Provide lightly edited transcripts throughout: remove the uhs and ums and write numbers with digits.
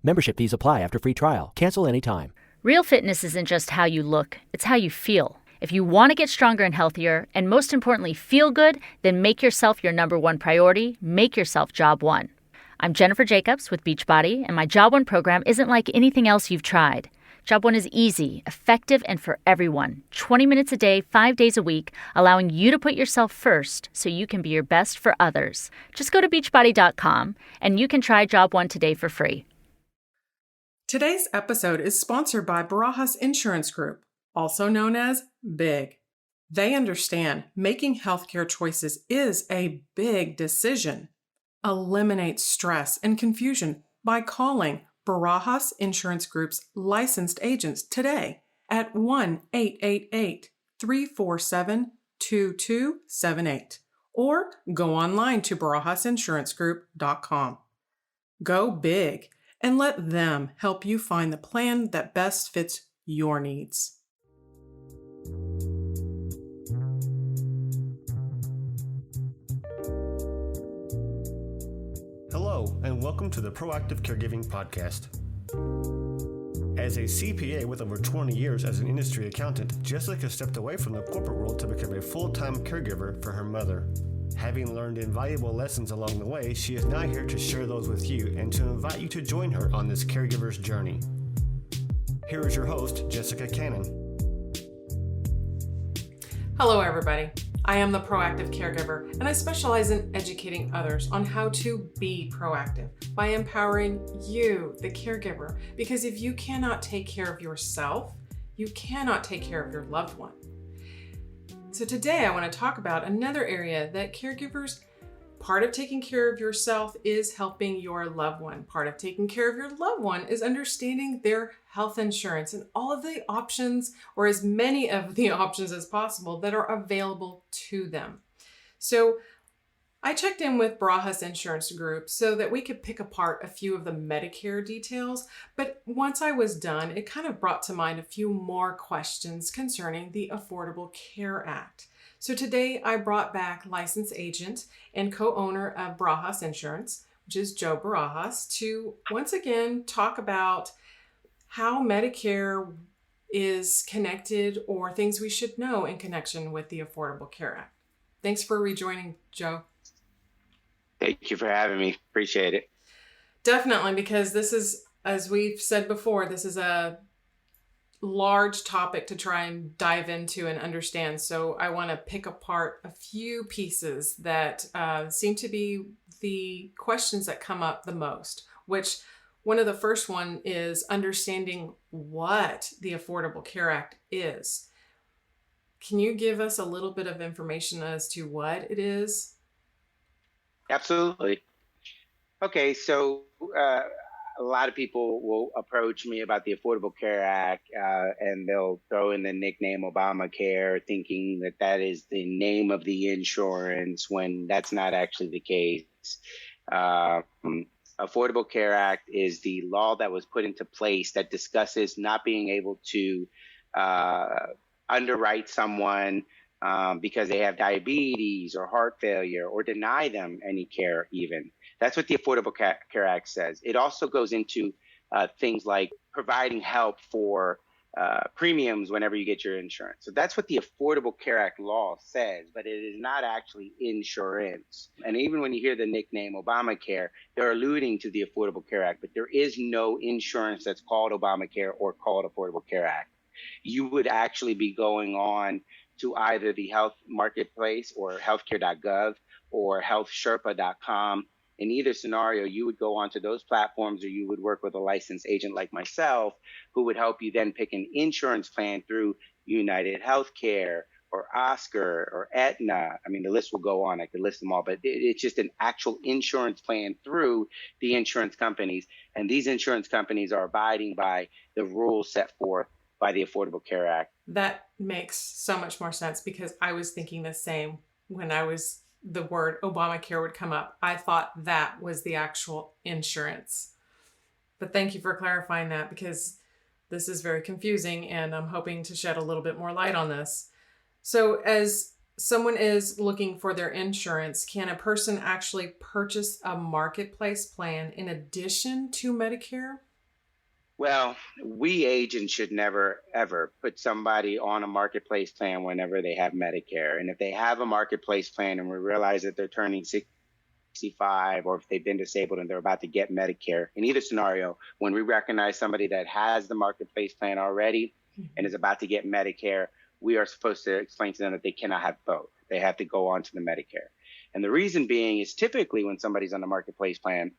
Membership fees apply after free trial. Cancel anytime. Real fitness isn't just how you look, it's how you feel. If you want to get stronger and healthier, and most importantly, feel good, then make yourself your number one priority. Make yourself Job 1. I'm Jennifer Jacobs with Beachbody, and my Job 1 program isn't like anything else you've tried. Job 1 is easy, effective, and for everyone. 20 minutes a day, 5 days a week, allowing you to put yourself first so you can be your best for others. Just go to beachbody.com, and you can try Job 1 today for free. Today's episode is sponsored by Barajas Insurance Group, also known as BIG. They understand making healthcare choices is a big decision. Eliminate stress and confusion by calling Barajas Insurance Group's licensed agents today at 1-888-347-2278 or go online to barajasinsuranceGroup.com. Go big and let them help you find the plan that best fits your needs. Hello, and welcome to the Proactive Caregiving Podcast. As a CPA with over 20 years as an industry accountant, Jessica stepped away from the corporate world to become a full-time caregiver for her mother. Having learned invaluable lessons along the way, she is now here to share those with you and to invite you to join her on this caregiver's journey. Here is your host, Jessica Cannon. Hello, everybody. I am the Proactive Caregiver, and I specialize in educating others on how to be proactive by empowering you, the caregiver, because if you cannot take care of yourself, you cannot take care of your loved one. So today I want to talk about another area that caregivers, part of taking care of yourself is helping your loved one. Part of taking care of your loved one is understanding their health insurance and all of the options, or as many of the options as possible, that are available to them. So I checked in with Barajas Insurance Group so that we could pick apart a few of the Medicare details, but once I was done, it kind of brought to mind a few more questions concerning the Affordable Care Act. So today I brought back licensed agent and co-owner of Barajas Insurance, which is Joe Barajas, to once again talk about how Medicare is connected or things we should know in connection with the Affordable Care Act. Thanks for rejoining, Joe. Thank you for having me. Appreciate it. Definitely, because this is, as we've said before, this is a large topic to try and dive into and understand. So I want to pick apart a few pieces that seem to be the questions that come up the most, which one of the first one is understanding what the Affordable Care Act is. Can you give us a little bit of information as to what it is? Absolutely. Okay, so a lot of people will approach me about the Affordable Care Act and they'll throw in the nickname Obamacare, thinking that that is the name of the insurance when that's not actually the case. Affordable Care Act is the law that was put into place that discusses not being able to underwrite someone because they have diabetes or heart failure, or deny them any care even. That's what the Affordable Care Act says. It also goes into things like providing help for premiums whenever you get your insurance. So that's what the Affordable Care Act law says, but it is not actually insurance. And even when you hear the nickname Obamacare, they're alluding to the Affordable Care Act, but there is no insurance that's called Obamacare or called Affordable Care Act. You would actually be going on to either the health marketplace or healthcare.gov or healthsherpa.com. In either scenario, you would go onto those platforms, or you would work with a licensed agent like myself who would help you then pick an insurance plan through United Healthcare or Oscar or Aetna. I mean, the list will go on. I could list them all, but it's just an actual insurance plan through the insurance companies. And these insurance companies are abiding by the rules set forth by the Affordable Care Act. That makes so much more sense, because I was thinking the same when the word Obamacare would come up. I thought that was the actual insurance. But thank you for clarifying that, because this is very confusing and I'm hoping to shed a little bit more light on this. So as someone is looking for their insurance, can a person actually purchase a marketplace plan in addition to Medicare? Well, we agents should never, ever put somebody on a marketplace plan whenever they have Medicare. And if they have a marketplace plan and we realize that they're turning 65 or if they've been disabled and they're about to get Medicare, in either scenario, when we recognize somebody that has the marketplace plan already and is about to get Medicare, we are supposed to explain to them that they cannot have both. They have to go on to the Medicare. And the reason being is typically when somebody's on the marketplace plan,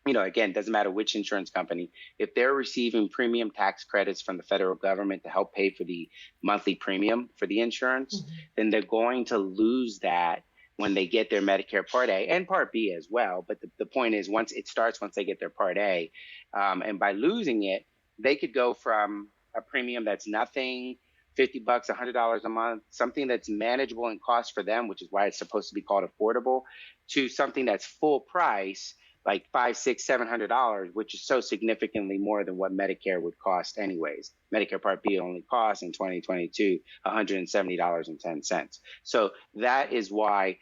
again, doesn't matter which insurance company, if they're receiving premium tax credits from the federal government to help pay for the monthly premium for the insurance, then they're going to lose that when they get their Medicare Part A and Part B as well. But the point is, once they get their Part A, and by losing it, they could go from a premium that's nothing, $50, $100 a month, something that's manageable in cost for them, which is why it's supposed to be called affordable, to something that's full price, like $500, $600, $700, which is so significantly more than what Medicare would cost anyways. Medicare Part B only costs in 2022 $170.10. So that is why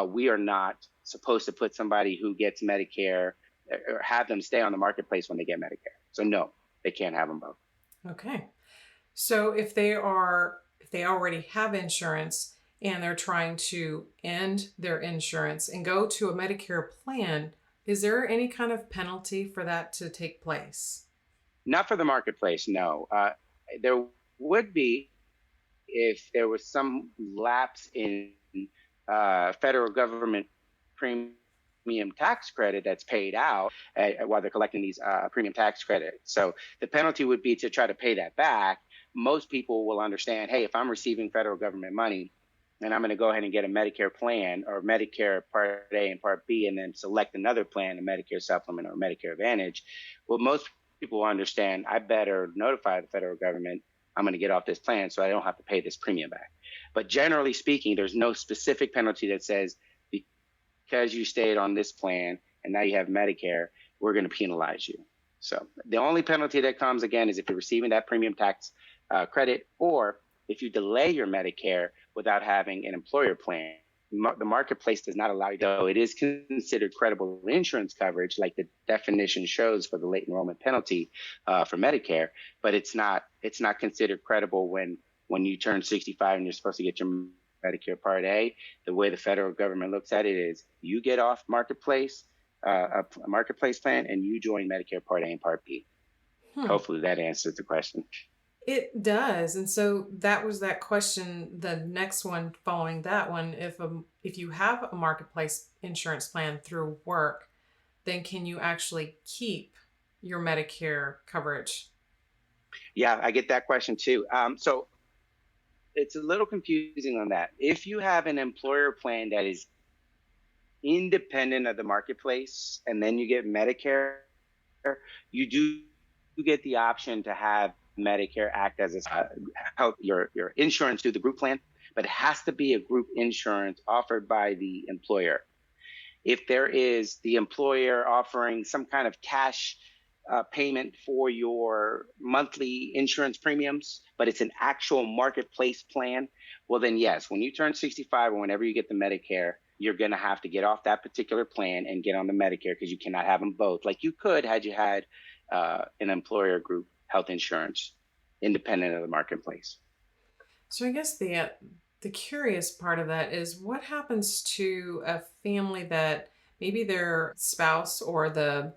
we are not supposed to put somebody who gets Medicare or have them stay on the marketplace when they get Medicare. So no, they can't have them both. Okay. So if they already have insurance and they're trying to end their insurance and go to a Medicare plan, is there any kind of penalty for that to take place? Not for the marketplace, no. There would be if there was some lapse in federal government premium tax credit that's paid out while they're collecting these premium tax credits. So the penalty would be to try to pay that back. Most people will understand, hey, if I'm receiving federal government money, and I'm going to go ahead and get a Medicare plan or Medicare Part A and Part B, and then select another plan, a Medicare Supplement or Medicare Advantage. Well, most people will understand, I better notify the federal government I'm going to get off this plan so I don't have to pay this premium back. But generally speaking, there's no specific penalty that says because you stayed on this plan and now you have Medicare, we're going to penalize you. So the only penalty that comes, again, is if you're receiving that premium tax credit, or if you delay your Medicare without having an employer plan. The marketplace does not allow you, though it is considered credible insurance coverage, like the definition shows for the late enrollment penalty for Medicare, but it's not considered credible when you turn 65 and you're supposed to get your Medicare Part A. The way the federal government looks at it is you get off marketplace, a marketplace plan, and you join Medicare Part A and Part B. Hopefully that answers the question. It does. And so that was that question. The next one following that one, if you have a marketplace insurance plan through work, then can you actually keep your Medicare coverage? Yeah, I get that question too. So it's a little confusing on that. If you have an employer plan that is independent of the marketplace and then you get Medicare, you do get the option to have Medicare act as help your insurance through the group plan, but it has to be a group insurance offered by the employer. If there is the employer offering some kind of cash payment for your monthly insurance premiums, but it's an actual marketplace plan, well then yes, when you turn 65 or whenever you get the Medicare, you're going to have to get off that particular plan and get on the Medicare because you cannot have them both like you could had you had an employer group health insurance independent of the marketplace. So I guess the curious part of that is what happens to a family that maybe their spouse or I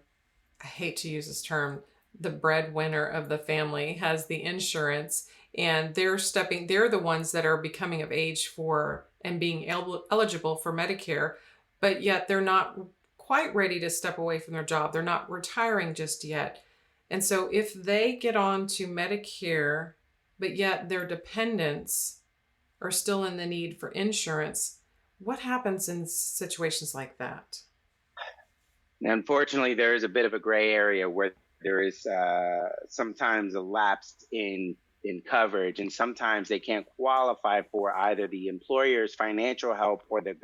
hate to use this term, the breadwinner of the family has the insurance and they're the ones that are becoming of age for and being eligible for Medicare, but yet they're not quite ready to step away from their job. They're not retiring just yet. And so if they get on to Medicare, but yet their dependents are still in the need for insurance, what happens in situations like that? Unfortunately, there is a bit of a gray area where there is sometimes a lapse in coverage, and sometimes they can't qualify for either the employer's financial help or the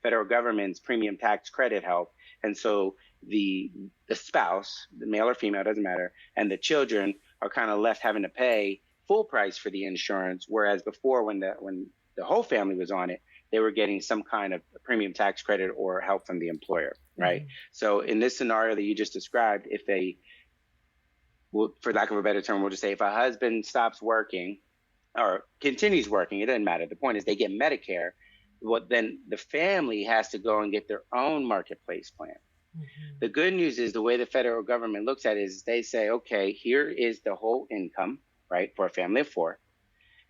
federal government's premium tax credit help. And so the spouse, the male or female, doesn't matter, and the children are kind of left having to pay full price for the insurance, whereas before when the whole family was on it, they were getting some kind of premium tax credit or help from the employer, right? Mm-hmm. So in this scenario that you just described, if for lack of a better term, we'll just say if a husband stops working or continues working, it doesn't matter. The point is they get Medicare. Well, then the family has to go and get their own marketplace plan. The good news is the way the federal government looks at it is they say, okay, here is the whole income, right, for a family of four.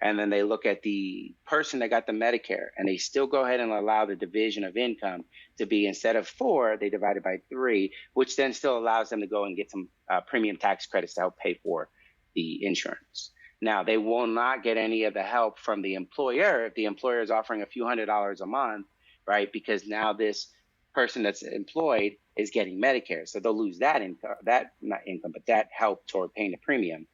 And then they look at the person that got the Medicare, and they still go ahead and allow the division of income to be, instead of 4, they divide it by 3, which then still allows them to go and get some premium tax credits to help pay for the insurance. Now, they will not get any of the help from the employer if the employer is offering a few $100s a month, right? Because now this person that's employed is getting Medicare. So they'll lose that income, that help toward paying the premium.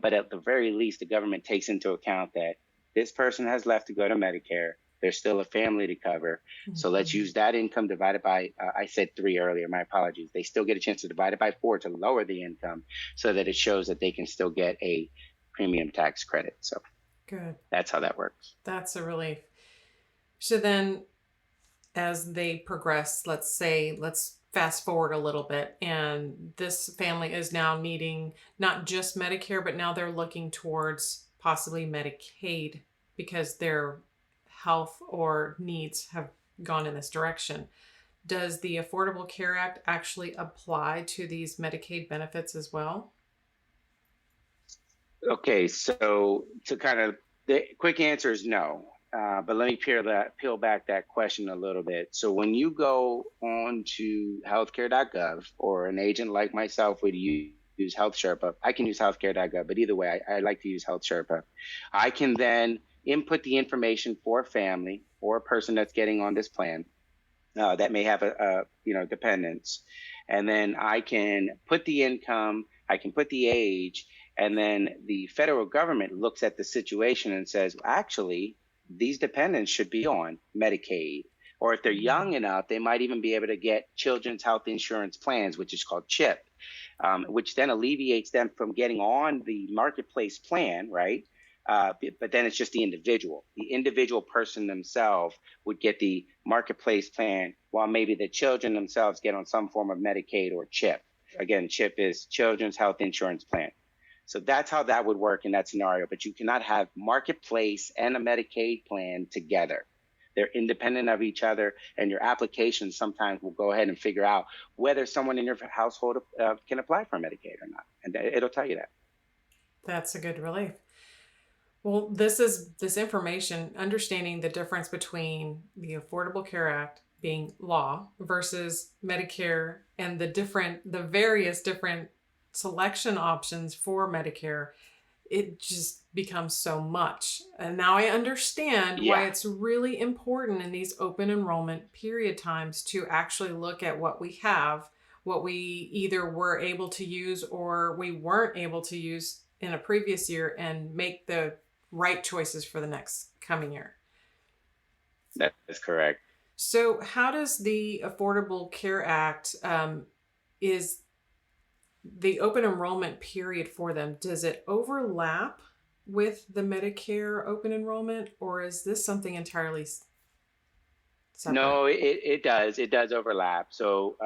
But at the very least, the government takes into account that this person has left to go to Medicare. There's still a family to cover. So let's use that income divided by, I said 3 earlier, my apologies. They still get a chance to divide it by 4 to lower the income so that it shows that they can still get a premium tax credit. So Good. That's how that works. That's a relief. So then as they progress, let's fast forward a little bit, and this family is now needing not just Medicare, but now they're looking towards possibly Medicaid because their health or needs have gone in this direction. Does the Affordable Care Act actually apply to these Medicaid benefits as well? Okay, so the quick answer is no. But let me peel back that question a little bit. So when you go on to healthcare.gov, or an agent like myself would use Health Sherpa, I can use healthcare.gov, but either way, I like to use Health Sherpa. I can then input the information for a family or a person that's getting on this plan that may have a dependents, and then I can put the income, I can put the age, and then the federal government looks at the situation and says, actually, these dependents should be on Medicaid. Or if they're young enough, they might even be able to get children's health insurance plans, which is called CHIP, which then alleviates them from getting on the marketplace plan, right? But then it's just the individual. The individual person themselves would get the marketplace plan, while maybe the children themselves get on some form of Medicaid or CHIP. Again, CHIP is Children's Health Insurance Plan. So that's how that would work in that scenario. But you cannot have marketplace and a Medicaid plan together. They're independent of each other, and your application sometimes will go ahead and figure out whether someone in your household can apply for Medicaid or not. And it'll tell you that. That's a good relief. Well, this information, understanding the difference between the Affordable Care Act being law versus Medicare and the various different selection options for Medicare, it just becomes so much. And now I understand why it's really important in these open enrollment period times to actually look at what we have, what we either were able to use or we weren't able to use in a previous year, and make the right choices for the next coming year. That is correct. So how does the Affordable Care Act, is the open enrollment period for them, does it overlap with the Medicare open enrollment, or is this something entirely separate? No, it does. It does overlap. So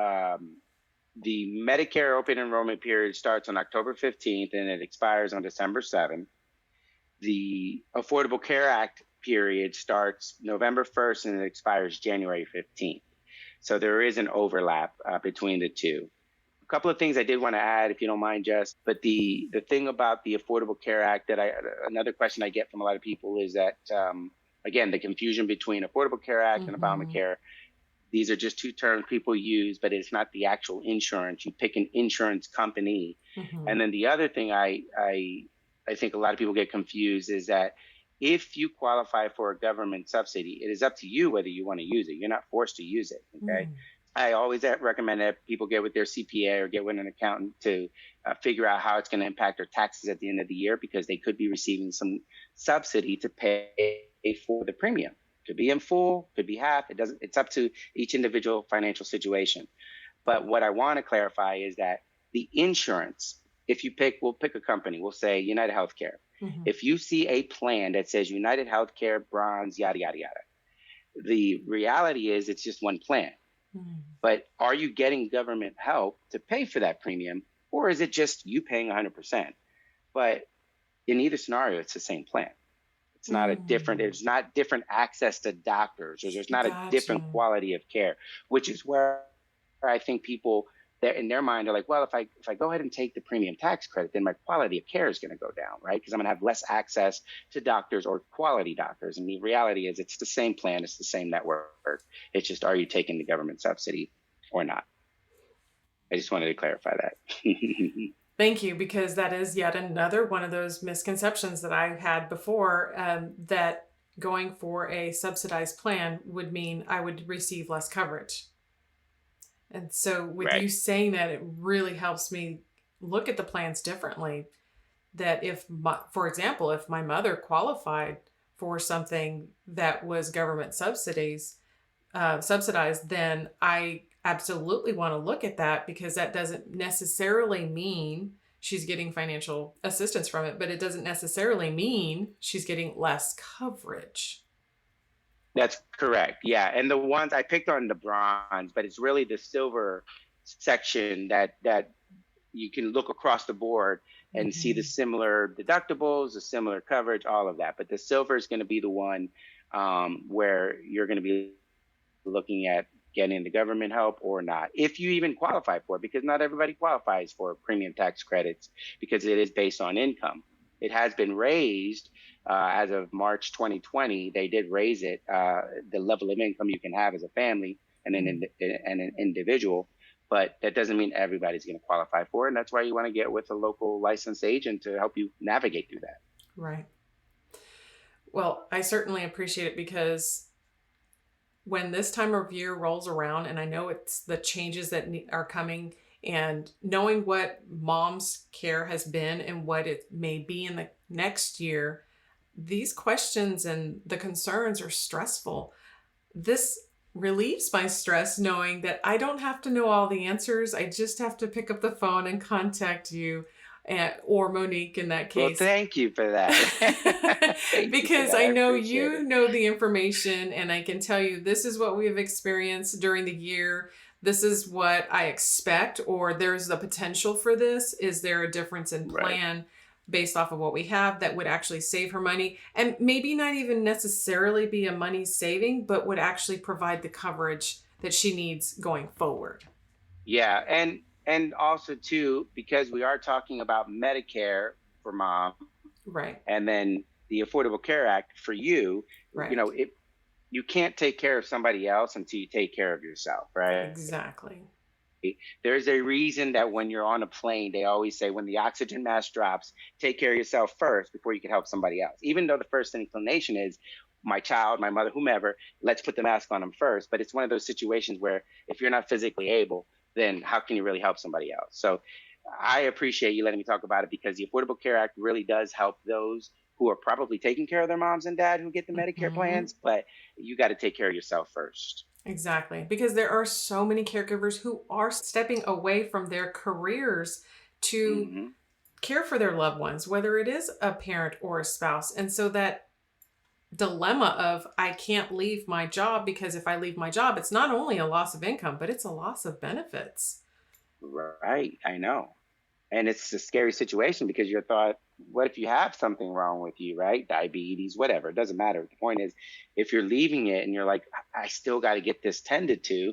the Medicare open enrollment period starts on October 15th and it expires on December 7th. The Affordable Care Act period starts November 1st and it expires January 15th. So there is an overlap between the two. A couple of things I did want to add, if you don't mind, Jess, but the thing about the Affordable Care Act another question I get from a lot of people is that, again, the confusion between Affordable Care Act and Obamacare. These are just two terms people use, but it's not the actual insurance. You pick an insurance company. And then the other thing I think a lot of people get confused is that if you qualify for a government subsidy, it is up to you whether you want to use it. You're not forced to use it, okay? I always recommend that people get with their CPA or get with an accountant to figure out how it's going to impact their taxes at the end of the year, because they could be receiving some subsidy to pay for the premium. Could be in full, could be half. It's up to each individual financial situation. But what I want to clarify is that the insurance, we'll pick a company, we'll say United Healthcare. If you see a plan that says United Healthcare, bronze, yada, yada, yada, the reality is it's just one plan. But are you getting government help to pay for that premium? or is it just you paying 100%? But in either scenario, it's the same plan. It's not a different, there's not different access to doctors, or there's not a Gotcha. different quality of care, which is where I think people that in their mind are like, well, if I go ahead and take the premium tax credit, then my quality of care is going to go down, right? Because I'm going to have less access to doctors or quality doctors. And the reality is it's the same plan, it's the same network. It's just, are you taking the government subsidy or not? I just wanted to clarify that. Thank you, because that is yet another one of those misconceptions that I had before, that going for a subsidized plan would mean I would receive less coverage. And so with Right. you saying that, it really helps me look at the plans differently. That for example, if my mother qualified for something that was government subsidized, then I absolutely want to look at that, because that doesn't necessarily mean she's getting financial assistance from it, but it doesn't necessarily mean she's getting less coverage. That's correct. Yeah. And the ones I picked on the bronze, but it's really the silver section that you can look across the board and see the similar deductibles, the similar coverage, all of that. But the silver is going to be the one where you're going to be looking at getting the government help or not, if you even qualify for it, because not everybody qualifies for premium tax credits because it is based on income. It has been raised as of March 2020. They did raise it, the level of income you can have as a family and an individual, but that doesn't mean everybody's going to qualify for it. And that's why you want to get with a local licensed agent to help you navigate through that. Right. Well, I certainly appreciate it, because when this time of year rolls around, and I know it's the changes that are coming, and knowing what mom's care has been and what it may be in the next year, these questions and the concerns are stressful. This relieves my stress knowing that I don't have to know all the answers. I just have to pick up the phone and contact you, or Monique in that Well, case. thank you for that. Thank you Because for that. I know appreciate you it. know the information, and I can tell you this is what we have experienced during the year. This is what I expect, or there's the potential for this. Is there a difference in Right. plan based off of what we have that would actually save her money, and maybe not even necessarily be a money saving, but would actually provide the coverage that she needs going forward? Yeah, and also too, because we are talking about Medicare for mom, Right. and then the Affordable Care Act for you. Right. You know, you can't take care of somebody else until you take care of yourself, right? Exactly. There's a reason that when you're on a plane, they always say when the oxygen mask drops, take care of yourself first before you can help somebody else. Even though the first inclination is my child, my mother, whomever, let's put the mask on them first. But it's one of those situations where if you're not physically able, then how can you really help somebody else? So I appreciate you letting me talk about it, because the Affordable Care Act really does help those who are probably taking care of their moms and dad who get the Medicare plans, but you got to take care of yourself first. Exactly. Because there are so many caregivers who are stepping away from their careers to care for their loved ones, whether it is a parent or a spouse. And so that dilemma of, I can't leave my job, because if I leave my job, it's not only a loss of income, but it's a loss of benefits. Right. I know. And it's a scary situation, because you're thought, what if you have something wrong with you, right? Diabetes, whatever. It doesn't matter. The point is, if you're leaving it and you're like, I still got to get this tended to,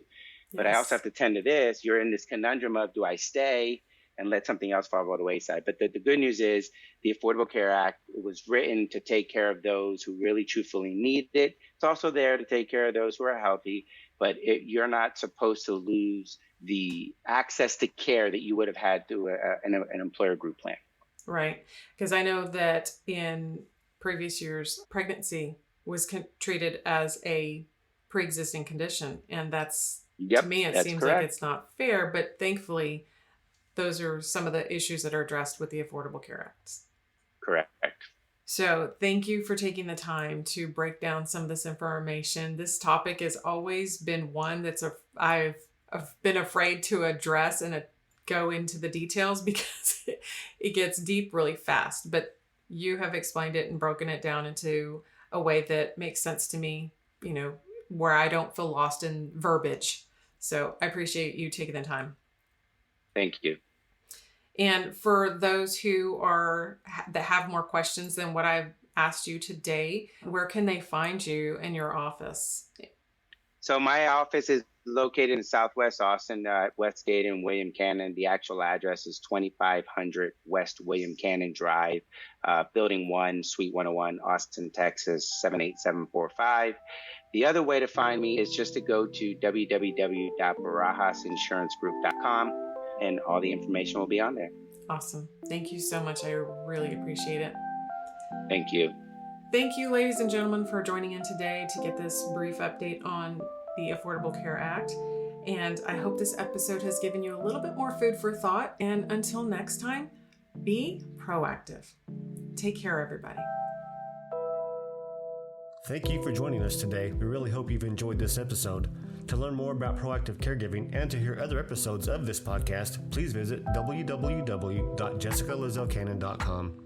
but I also have to tend to this, you're in this conundrum of, do I stay and let something else fall by the wayside? But the good news is the Affordable Care Act was written to take care of those who really truthfully need it. It's also there to take care of those who are healthy, but you're not supposed to lose the access to care that you would have had through an employer group plan. Right. Because I know that in previous years, pregnancy was treated as a pre-existing condition. And that's, to me, it seems correct. like it's not fair. But thankfully, those are some of the issues that are addressed with the Affordable Care Act. Correct. So thank you for taking the time to break down some of this information. This topic has always been one that's I've been afraid to address and go into the details, because it gets deep really fast. But you have explained it and broken it down into a way that makes sense to me, where I don't feel lost in verbiage. So I appreciate you taking the time. Thank you. And for those who that have more questions than what I've asked you today, where can they find you in your office? So my office is located in Southwest Austin, Westgate and William Cannon. The actual address is 2500 West William Cannon Drive, Building 1, Suite 101, Austin, Texas, 78745. The other way to find me is just to go to www.barajasinsurancegroup.com, and all the information will be on there. Awesome. Thank you so much. I really appreciate it. Thank you. Thank you, ladies and gentlemen, for joining in today to get this brief update on the Affordable Care Act. And I hope this episode has given you a little bit more food for thought. And until next time, be proactive. Take care, everybody. Thank you for joining us today. We really hope you've enjoyed this episode. To learn more about proactive caregiving and to hear other episodes of this podcast, please visit www.jessicalazelcannon.com.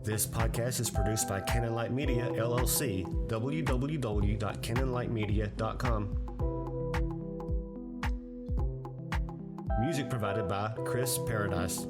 This podcast is produced by Cannon Light Media, LLC, www.cannonlightmedia.com. Music provided by Chris Paradise.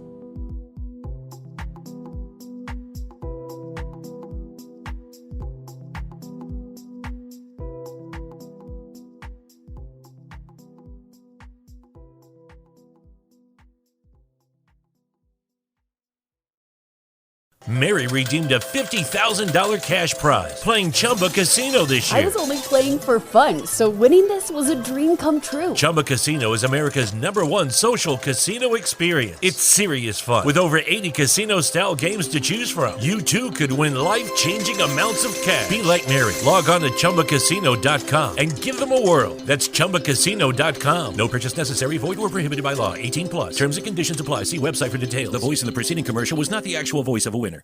Mary redeemed a $50,000 cash prize playing Chumba Casino this year. I was only playing for fun, so winning this was a dream come true. Chumba Casino is America's #1 social casino experience. It's serious fun. With over 80 casino-style games to choose from, you too could win life-changing amounts of cash. Be like Mary. Log on to ChumbaCasino.com and give them a whirl. That's ChumbaCasino.com. No purchase necessary. Void or prohibited by law. 18+. Terms and conditions apply. See website for details. The voice in the preceding commercial was not the actual voice of a winner.